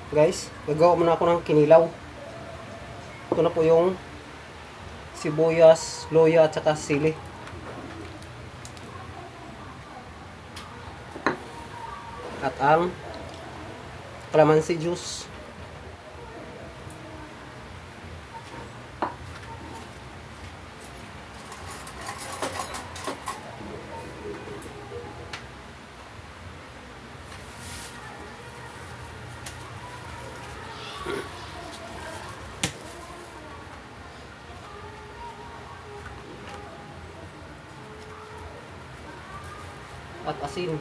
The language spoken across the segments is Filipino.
Guys, gagawa muna ako ng kinilaw. Ito na po yung sibuyas, loya at saka sili. At ang calamansi juice. At asin.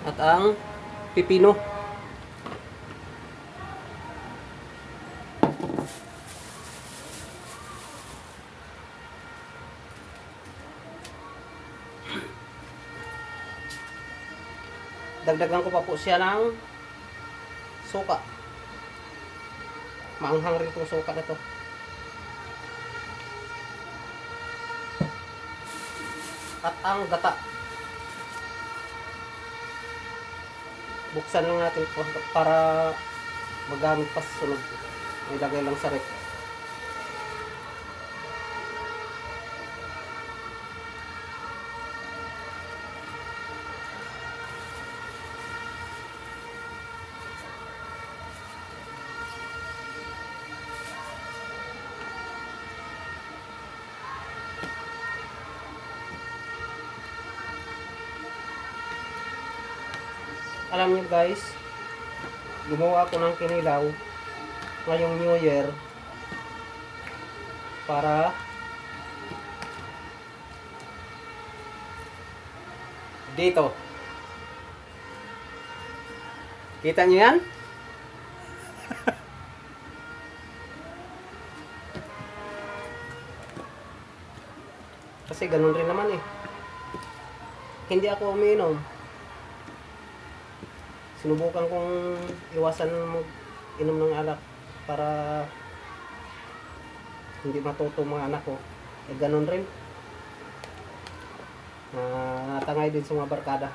At ang pipino. Dagdagan ko pa po siya ng suka. Maanghang rin itong suka na to. At ang gata. Buksan lang natin po para magamit pa sa sunod. Ilagay lang sa ref. Alam niyo guys, gumawa ako ng kinilaw ngayong New Year para dito. Kita niyo yan? Kasi ganun rin naman eh. Hindi ako umiinom. Sinubukan kong iwasan mag-inom ng alak para hindi matuto mga anak ko. Eh ganun rin. Natangay din sa mga barkada.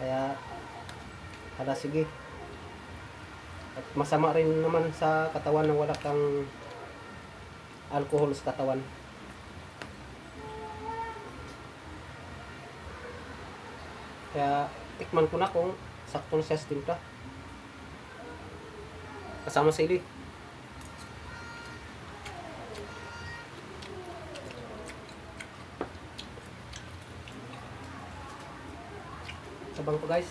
Kaya hala sige. At masama rin naman sa katawan na wala kang alcohol sa katawan. Kaya tikman ko na kung saktong siya sa timpla. Kasama sili. Sabang ko guys.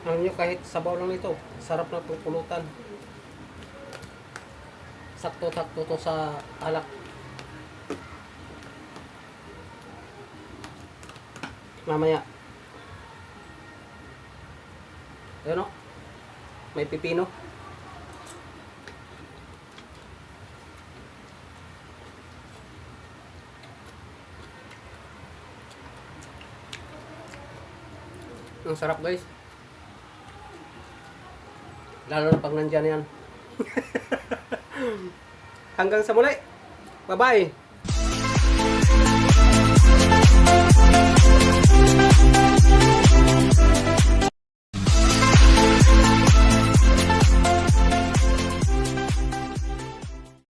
Alam nyo, kahit sabaw lang nito, sarap na pupulutan. Sakto-sakto to sa alak. Mamaya. Ayun o. May pipino. Ang sarap guys. Lalo na pag nandyan yan. Hanggang sa muli. Bye-bye.